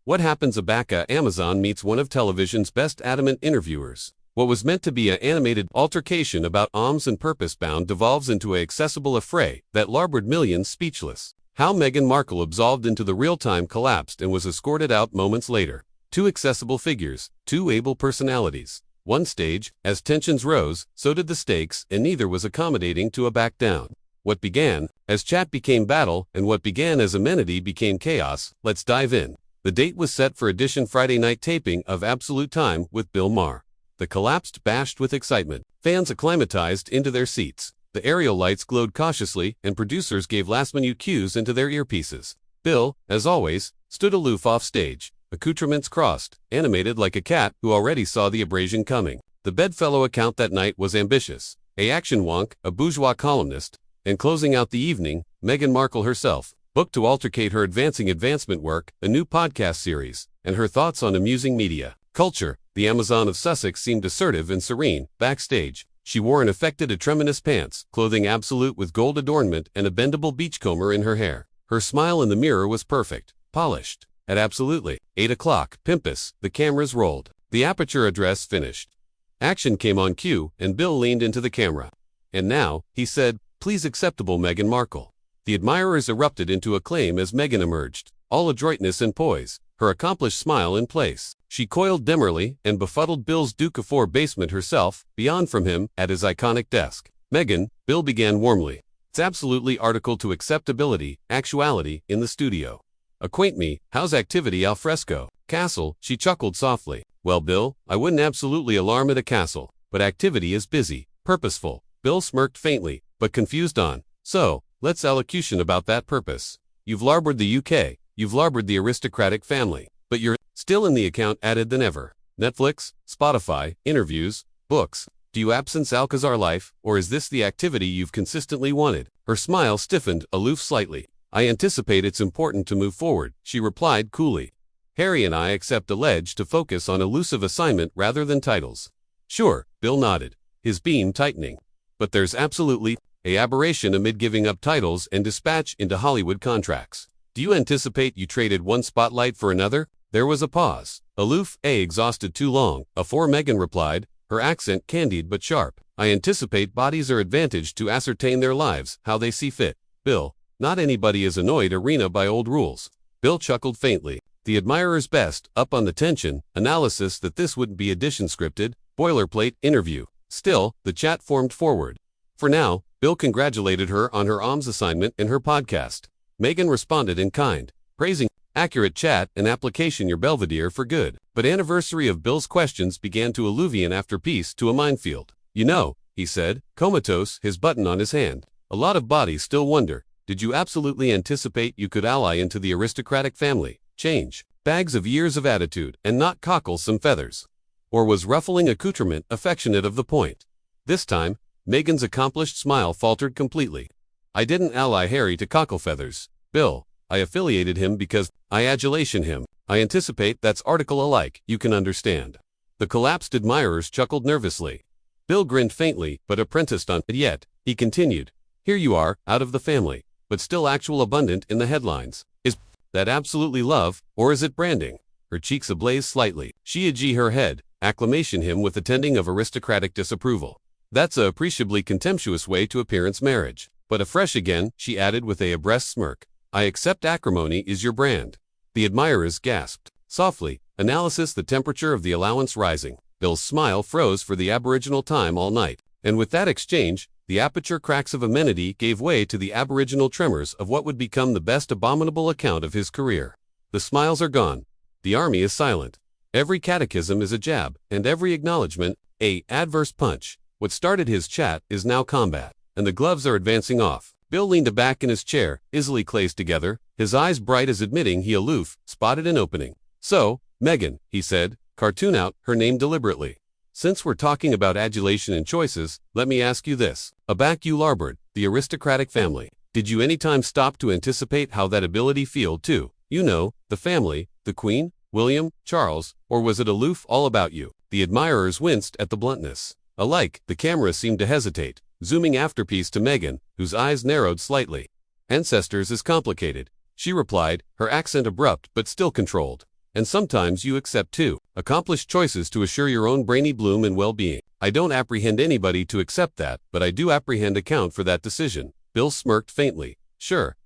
What happens? Abaka Amazon meets one of television's best adamant interviewers. What was meant to be an animated altercation about arms and purpose-bound devolves into a accessible affray that larboard millions speechless. How Meghan Markle absolved into the real-time collapsed and was escorted out moments later. Two accessible figures, two able personalities. One stage, as tensions rose, so did the stakes, and neither was accommodating to a back down. What began as chat became battle, and what began as amenity became chaos. Let's dive in. The date was set for edition Friday night taping of Absolute Time with Bill Maher. The collapsed bashed with excitement. Fans acclimatized into their seats. The aerial lights glowed cautiously, and producers gave last-minute cues into their earpieces. Bill, as always, stood aloof off stage, accoutrements crossed, animated like a cat who already saw the abrasion coming. The bedfellow account that night was ambitious. A action wonk, a bourgeois columnist, and closing out the evening, Meghan Markle herself, booked to altercate her advancement work, a new podcast series, and her thoughts on amusing media culture. The Amazon of Sussex seemed assertive and serene. Backstage, she wore an affected tremenous pants, clothing absolute with gold adornment and a bendable beachcomber in her hair. Her smile in the mirror was perfect, polished. At absolutely 8 o'clock, Pimpus, the cameras rolled. The aperture address finished. Action came on cue, and Bill leaned into the camera. And now, he said, "Please acceptable Meghan Markle." The admirers erupted into acclaim as Meghan emerged, all adroitness and poise, her accomplished smile in place. She coiled demurely and befuddled Bill's Duke of Four basement herself, beyond from him, at his iconic desk. "Meghan," Bill began warmly. "It's absolutely article to acceptability, actuality, in the studio. Acquaint me, how's activity al fresco?" "Castle," she chuckled softly. "Well, Bill, I wouldn't absolutely alarm at a castle, but activity is busy, purposeful." Bill smirked faintly, but confused on. "So, let's allocution about that purpose. You've larboard the UK, you've larboard the aristocratic family, but you're still in the account added than ever. Netflix, Spotify, interviews, books. Do you absence Alcazar life, or is this the activity you've consistently wanted?" Her smile stiffened, aloof slightly. "I anticipate it's important to move forward," she replied coolly. "Harry and I accept a ledge to focus on elusive assignment rather than titles." "Sure," Bill nodded, his beam tightening. "But there's absolutely a aberration amid giving up titles and dispatch into Hollywood contracts. Do you anticipate you traded one spotlight for another?" There was a pause. "Aloof, exhausted too long," afore Meghan replied, her accent candied but sharp. "I anticipate bodies are advantaged to ascertain their lives, how they see fit." "Bill, not anybody is annoyed arena by old rules." Bill chuckled faintly. The admirer's best, up on the tension, analysis that this wouldn't be edition scripted, boilerplate interview. Still, the chat formed forward. For now, Bill congratulated her on her AMS assignment and her podcast. Meghan responded in kind, praising accurate chat and application your belvedere for good. But anniversary of Bill's questions began to alluvian after peace to a minefield. "You know," he said, comatose, his button on his hand. "A lot of bodies still wonder, did you absolutely anticipate you could ally into the aristocratic family? Change bags of years of attitude and not cockle some feathers? Or was ruffling accoutrement affectionate of the point?" This time, Meghan's accomplished smile faltered completely. "I didn't ally Harry to cockle feathers, Bill. I affiliated him because I adulation him. I anticipate that's article alike, you can understand." The collapsed admirers chuckled nervously. Bill grinned faintly, but apprenticed on it yet. He continued, "Here you are, out of the family, but still actual abundant in the headlines. Is that absolutely love, or is it branding?" Her cheeks ablaze slightly. She edged her head, acclamation him with attending of aristocratic disapproval. "That's a appreciably contemptuous way to appearance marriage." But afresh again, she added with a abreast smirk, "I accept acrimony is your brand." The admirers gasped. Softly, analysis the temperature of the allowance rising. Bill's smile froze for the aboriginal time all night. And with that exchange, the aperture cracks of amenity gave way to the aboriginal tremors of what would become the best abominable account of his career. The smiles are gone. The army is silent. Every catechism is a jab, and every acknowledgement, a adverse punch. What started his chat is now combat, and the gloves are advancing off. Bill leaned back in his chair, easily clasped together, his eyes bright as admitting he aloof, spotted an opening. "So, Meghan," he said, cartoon out her name deliberately. "Since we're talking about adulation and choices, let me ask you this. Aback you larboard, the aristocratic family. Did you any time stop to anticipate how that ability feel too? You know, the family, the Queen, William, Charles, or was it aloof all about you?" The admirers winced at the bluntness. Alike, the camera seemed to hesitate, zooming afterpiece to Meghan, whose eyes narrowed slightly. "Ancestors is complicated," she replied, her accent abrupt but still controlled. And sometimes you accept too. Accomplished choices to assure your own brainy bloom and well-being. I don't apprehend anybody to accept that, but I do apprehend account for that decision. Bill smirked faintly. Sure.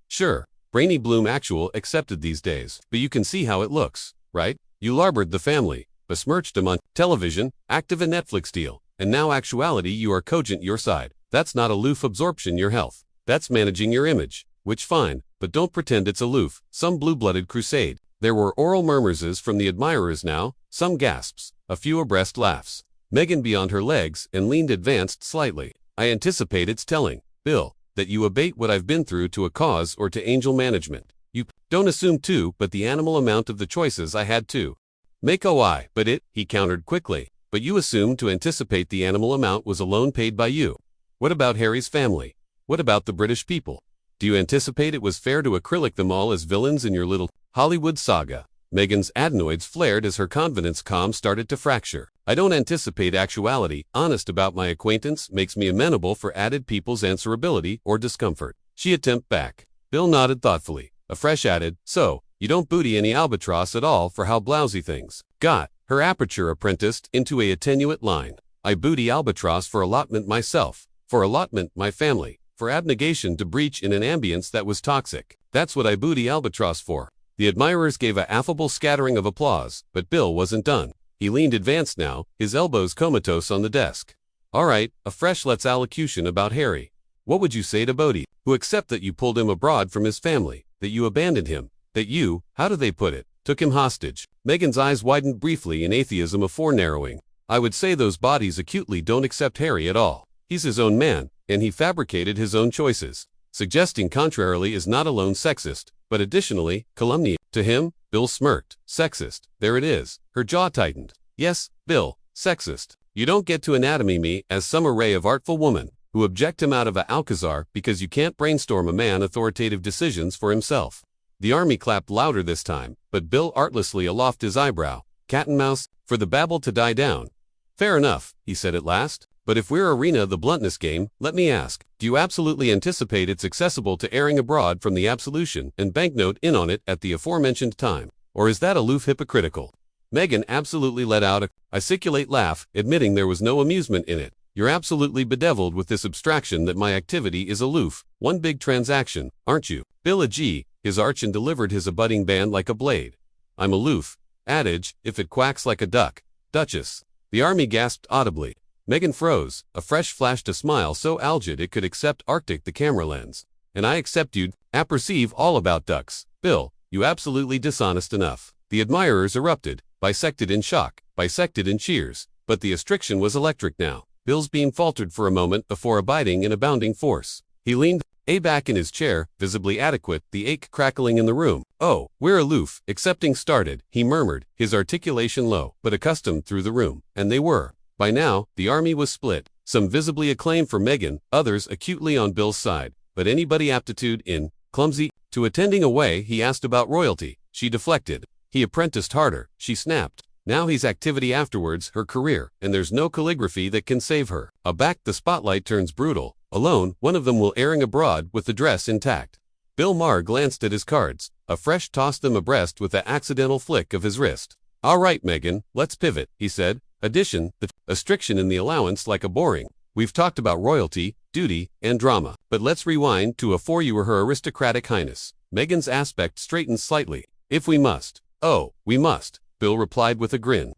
Brainy bloom actual accepted these days. But you can see how it looks, right? You larbored the family, besmirched him on television, active in Netflix deal, and now actuality you are cogent your side. That's not aloof absorption your health. That's managing your image, which fine, but don't pretend it's aloof, some blue-blooded crusade. There were oral murmurs from the admirers now, some gasps, a few abreast laughs. Meghan beyond her legs and leaned advanced slightly. I anticipate it's telling, Bill, that you abate what I've been through to a cause or to angel management. You don't assume too, but the animal amount of the choices I had to make but it, he countered quickly. But you assumed to anticipate the animal amount was alone paid by you. What about Harry's family? What about the British people? Do you anticipate it was fair to acrylic them all as villains in your little Hollywood saga? Meghan's adenoids flared as her confidence calm started to fracture. I don't anticipate actuality. Honest about my acquaintance makes me amenable for added people's answerability or discomfort. She attempted back. Bill nodded thoughtfully. Afresh added, so, you don't booty any albatross at all for how blousy things got. Her aperture apprenticed into a attenuate line. I booty albatross for allotment myself, for allotment my family, for abnegation to breach in an ambience that was toxic. That's what I booty albatross for. The admirers gave a affable scattering of applause, but Bill wasn't done. He leaned advanced now, his elbows comatose on the desk. All right, a fresh let's allocution about Harry. What would you say to Bodhi, who accept that you pulled him abroad from his family, that you abandoned him, that you, how do they put it, took him hostage? Meghan's eyes widened briefly in atheism of forenarrowing. I would say those bodies acutely don't accept Harry at all. He's his own man, and he fabricated his own choices. Suggesting contrarily is not alone sexist, but additionally, calumny. To him, Bill smirked. Sexist. There it is. Her jaw tightened. Yes, Bill, sexist. You don't get to anatomy me as some array of artful women who object him out of a Alcazar because you can't brainstorm a man authoritative decisions for himself. The army clapped louder this time, but Bill artlessly aloft his eyebrow. Cat and mouse, for the babble to die down. Fair enough, he said at last. But if we're arena the bluntness game, let me ask, do you absolutely anticipate it's accessible to airing abroad from the absolution and banknote in on it at the aforementioned time? Or is that aloof hypocritical? Meghan absolutely let out a articulate laugh, admitting there was no amusement in it. You're absolutely bedeviled with this abstraction that my activity is aloof, one big transaction, aren't you? Bill agee, his arch and delivered his abutting band like a blade. I'm aloof. Adage, if it quacks like a duck. Duchess. The army gasped audibly. Meghan froze. Afresh flashed a smile so algid it could accept Arctic the camera lens. And I accept you'd apperceive all about ducks. Bill, you absolutely dishonest enough. The admirers erupted, bisected in shock, bisected in cheers. But the restriction was electric now. Bill's beam faltered for a moment before abiding in abounding force. He leaned back in his chair, visibly adequate, the ache crackling in the room. Oh, we're aloof, accepting started, he murmured, his articulation low, but accustomed through the room. And they were. By now, the army was split, some visibly acclaimed for Meghan, others acutely on Bill's side. But anybody aptitude in, clumsy, to attending away, he asked about royalty. She deflected. He apprenticed harder, she snapped. Now he's activity afterwards, her career, and there's no calligraphy that can save her. Aback the spotlight turns brutal. Alone, one of them will airing abroad with the dress intact. Bill Maher glanced at his cards. Afresh tossed them abreast with the accidental flick of his wrist. All right, Meghan, let's pivot, he said. Addition, the restriction in the allowance like a boring. We've talked about royalty, duty, and drama. But let's rewind to afore you were her aristocratic highness. Meghan's aspect straightened slightly. If we must. Oh, we must, Bill replied with a grin.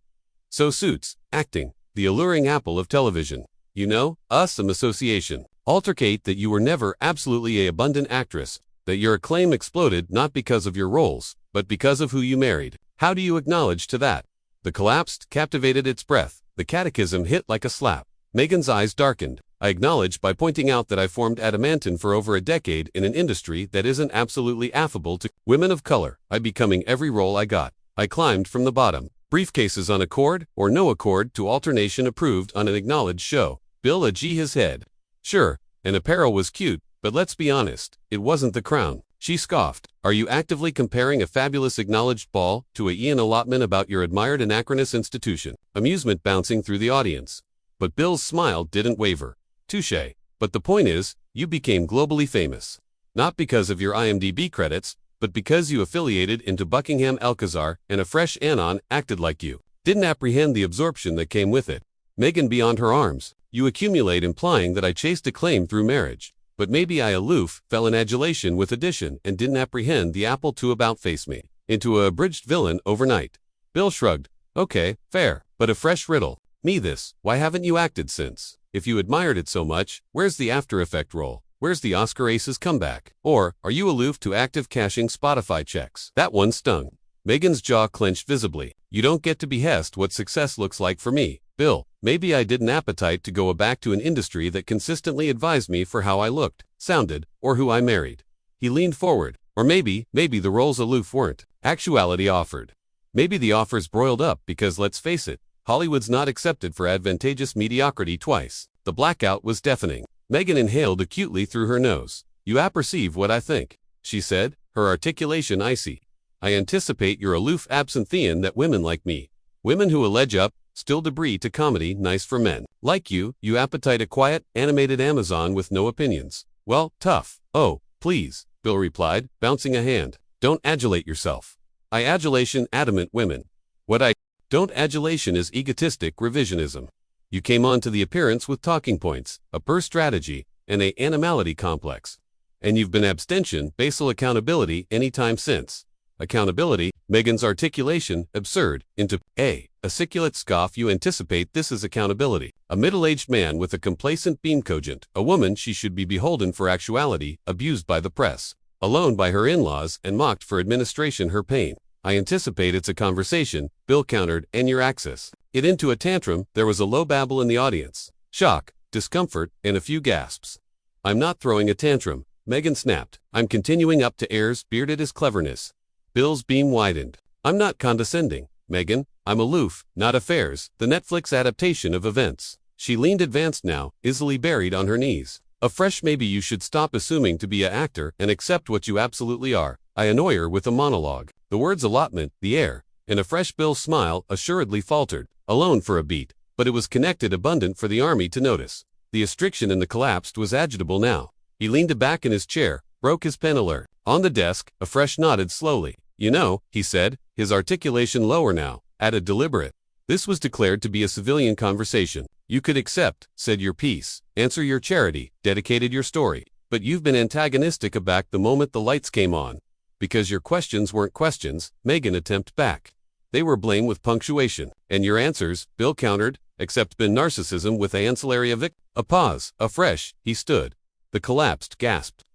So suits, acting, the alluring apple of television. You know, us some association. Altercate that you were never absolutely a abundant actress, that your acclaim exploded not because of your roles, but because of who you married. How do you acknowledge to that? The collapsed, captivated its breath. The catechism hit like a slap. Meghan's eyes darkened. I acknowledge by pointing out that I formed adamantine for over a decade in an industry that isn't absolutely affable to women of color. I becoming every role I got. I climbed from the bottom. Briefcases on accord or no accord to alternation approved on an acknowledged show. Bill agee his head. Sure, and apparel was cute, but let's be honest, it wasn't the crown. She scoffed. Are you actively comparing a fabulous acknowledged ball to a Ian allotment about your admired anachronous institution? Amusement bouncing through the audience. But Bill's smile didn't waver. Touché. But the point is, you became globally famous. Not because of your IMDb credits, but because you affiliated into Buckingham Alcazar and a fresh anon acted like you didn't apprehend the absorption that came with it. Meghan beyond her arms. You accumulate implying that I chased acclaim through marriage, but maybe I aloof fell in adulation with addition and didn't apprehend the apple to about face me into a abridged villain overnight. Bill shrugged. Okay, fair, but a fresh riddle. Me this, why haven't you acted since? If you admired it so much, where's the After Effect role? Where's the Oscar Aces comeback? Or, are you aloof to active cashing Spotify checks? That one stung. Meghan's jaw clenched visibly. You don't get to behest what success looks like for me, Bill. Maybe I did an appetite to go back to an industry that consistently advised me for how I looked, sounded, or who I married. He leaned forward. Or maybe the roles aloof weren't. Actuality offered. Maybe the offer's broiled up because let's face it, Hollywood's not accepted for advantageous mediocrity twice. The blackout was deafening. Meghan inhaled acutely through her nose. You apperceive what I think, she said, her articulation icy. I anticipate your aloof absenthean that women like me, women who allege up, still debris to comedy nice for men. Like you appetite a quiet, animated Amazon with no opinions. Well, tough. Oh, please, Bill replied, bouncing a hand. Don't adulate yourself. I adulation adamant women. What I don't adulation is egotistic revisionism. You came onto the appearance with talking points, a purr strategy, and a animality complex. And you've been abstention, basal accountability anytime since. Accountability, Meghan's articulation, absurd, into a aciculate scoff. You anticipate this is accountability. A middle-aged man with a complacent beam cogent, a woman she should be beholden for actuality, abused by the press, alone by her in-laws and mocked for administration her pain. I anticipate it's a conversation, Bill countered, and your access it into a tantrum. There was a low babble in the audience. Shock, discomfort, and a few gasps. I'm not throwing a tantrum, Meghan snapped. I'm continuing up to airs bearded as cleverness. Bill's beam widened. I'm not condescending, Meghan. I'm aloof, not affairs, the Netflix adaptation of events. She leaned advanced now, easily buried on her knees. Afresh, maybe you should stop assuming to be an actor and accept what you absolutely are. I annoy her with a monologue. The words allotment, the air, and a fresh Bill's smile assuredly faltered, alone for a beat, but it was connected abundant for the army to notice. The restriction in the collapsed was agitable now. He leaned back in his chair, broke his pen alert. On the desk, Afresh nodded slowly. You know, he said, his articulation lower now, added deliberate. This was declared to be a civilian conversation. You could accept, said your piece, answer your charity, dedicated your story, but you've been antagonistic aback the moment the lights came on. Because your questions weren't questions, Meghan attempted back. They were blame with punctuation. And your answers, Bill countered, except been narcissism with ancillary a pause, afresh, he stood. The collapsed gasped.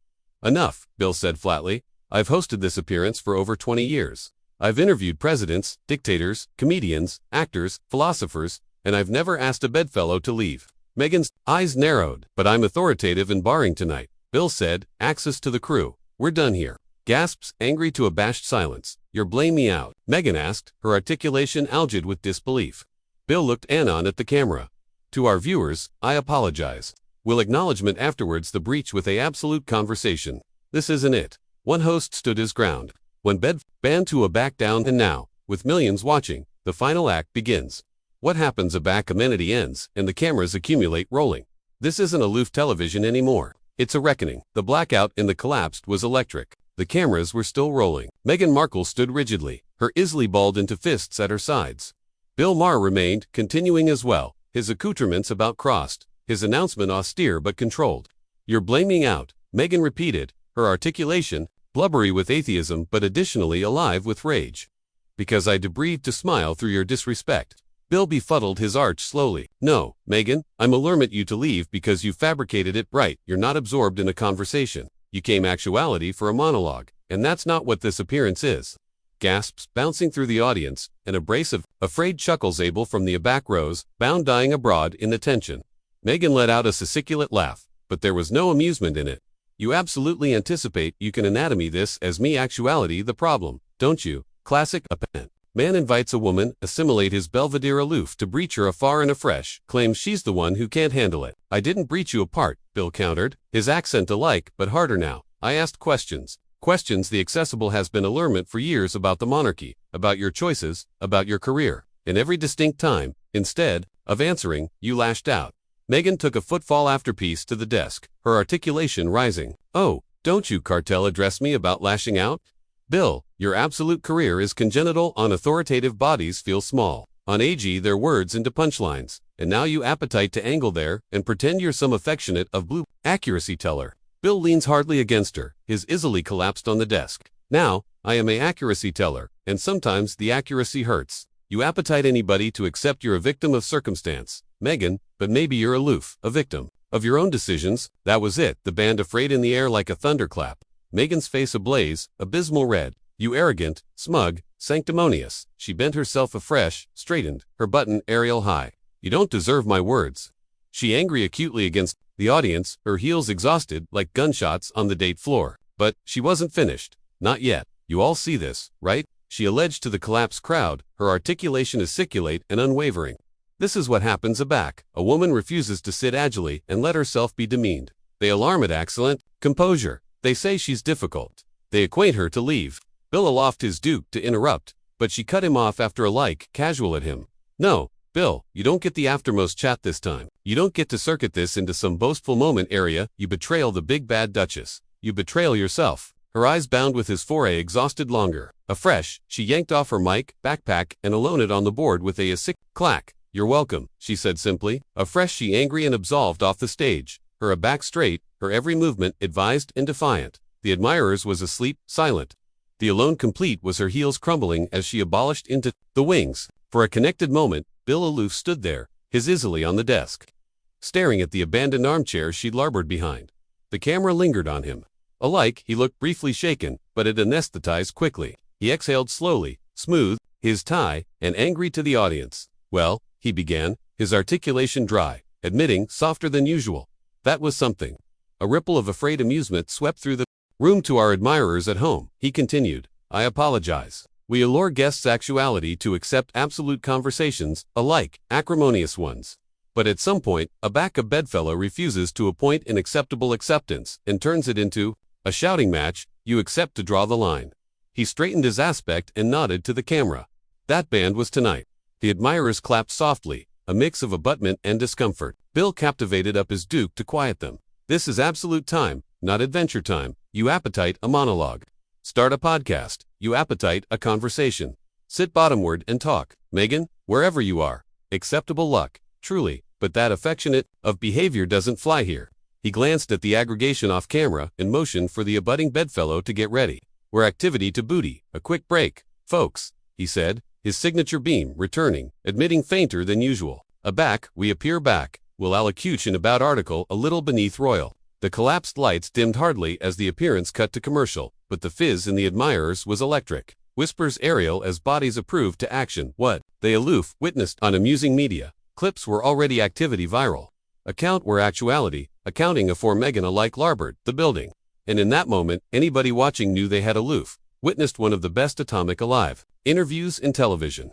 Enough, Bill said flatly. I've hosted this appearance for over 20 years. I've interviewed presidents, dictators, comedians, actors, philosophers, and I've never asked a bedfellow to leave. Meghan's eyes narrowed. But I'm authoritative in barring tonight, Bill said, axis to the crew. We're done here. Gasps, angry to abashed silence. You're blame me out, Meghan asked, her articulation algid with disbelief. Bill looked anon at the camera. To our viewers, I apologize. We'll acknowledgement afterwards the breach with a absolute conversation. This isn't it. One host stood his ground. When banned to a back down, and now, with millions watching, the final act begins. What happens? A back amenity ends, and the cameras accumulate rolling. This isn't aloof television anymore. It's a reckoning. The blackout in the collapsed was electric. The cameras were still rolling. Meghan Markle stood rigidly, her easily balled into fists at her sides. Bill Maher remained, continuing as well, his accoutrements about crossed, his announcement austere but controlled. You're blaming out, Meghan repeated, her articulation, blubbery with atheism but additionally alive with rage. Because I debreathed to smile through your disrespect. Bill befuddled his arch slowly. No, Meghan, I'm alarmed you to leave because you fabricated it right. You're not absorbed in a conversation. You came actuality for a monologue, and that's not what this appearance is. Gasps bouncing through the audience, and a brace of afraid chuckles able from the back rows, bound dying abroad in attention. Meghan let out a sibilant laugh, but there was no amusement in it. You absolutely anticipate you can anatomy this as me actuality the problem, don't you? Classic append. Man invites a woman, assimilate his Belvedere aloof to breach her afar and afresh, claims she's the one who can't handle it. I didn't breach you apart, Bill countered, his accent alike, but harder now. I asked questions. Questions the accessible has been allurement for years about the monarchy, about your choices, about your career. In every distinct time, instead of answering, you lashed out. Meghan took a footfall afterpiece to the desk, her articulation rising. Oh, don't you cartel address me about lashing out? Bill, your absolute career is congenital. On authoritative bodies feel small. On AG their words into punchlines. And now you appetite to angle there and pretend you're some affectionate of blue accuracy teller. Bill leans hardly against her, his easily collapsed on the desk. Now, I am a accuracy teller, and sometimes the accuracy hurts. You appetite anybody to accept you're a victim of circumstance, Meghan, but maybe you're aloof, a victim of your own decisions. That was it, the band afraid in the air like a thunderclap. Meghan's face ablaze, abysmal red. You arrogant, smug, sanctimonious. She bent herself afresh, straightened, her button Ariel high. You don't deserve my words. She angry acutely against the audience, her heels exhausted like gunshots on the date floor. But she wasn't finished. Not yet. You all see this, right? She alleged to the collapsed crowd, her articulation aciculate and unwavering. This is what happens aback. A woman refuses to sit agilely and let herself be demeaned. They alarm it excellent composure. They say she's difficult. They acquaint her to leave. Bill aloft his duke to interrupt, but she cut him off after a like casual at him. No, Bill, you don't get the aftermost chat this time. You don't get to circuit this into some boastful moment area. You betrayal the big bad Duchess. You betrayal yourself. Her eyes bound with his foray exhausted longer. Afresh, she yanked off her mic, backpack, and alone it on the board with a sick clack. You're welcome, she said simply. Afresh she angry and absolved off the stage. Her aback straight, her every movement advised and defiant. The admirers was asleep, silent. The alone complete was her heels crumbling as she abolished into the wings. For a connected moment, Bill aloof stood there, his easily on the desk, staring at the abandoned armchair she'd labored behind. The camera lingered on him. Alike, he looked briefly shaken, but it anesthetized quickly. He exhaled slowly, smooth, his tie, and angry to the audience. Well, he began, his articulation dry, admitting, softer than usual. That was something. A ripple of afraid amusement swept through the room. To our admirers at home, he continued, I apologize. We allure guests' actuality to accept absolute conversations, alike, acrimonious ones. But at some point, a back-of-bedfellow refuses to appoint an acceptable acceptance and turns it into a shouting match. You accept to draw the line. He straightened his aspect and nodded to the camera. That band was tonight. The admirers clapped softly, a mix of abutment and discomfort. Bill captivated up his duke to quiet them. This is absolute time, not adventure time. You appetite a monologue. Start a podcast. You appetite a conversation. Sit bottomward and talk. Meghan, wherever you are. Acceptable luck, truly, but that affectionate of behavior doesn't fly here. He glanced at the aggregation off camera and motioned for the abutting bedfellow to get ready. We're activity to booty, a quick break, folks, he said, his signature beam returning, admitting fainter than usual. Aback, we appear back. Will allocution about article a little beneath royal. The collapsed lights dimmed hardly as the appearance cut to commercial, but the fizz in the admirers was electric. Whispers Ariel as bodies approved to action. What they aloof witnessed on amusing media. Clips were already activity viral. Account were actuality, accounting for Meghan alike larboard the building. And in that moment, anybody watching knew they had aloof witnessed one of the best atomic alive interviews in television.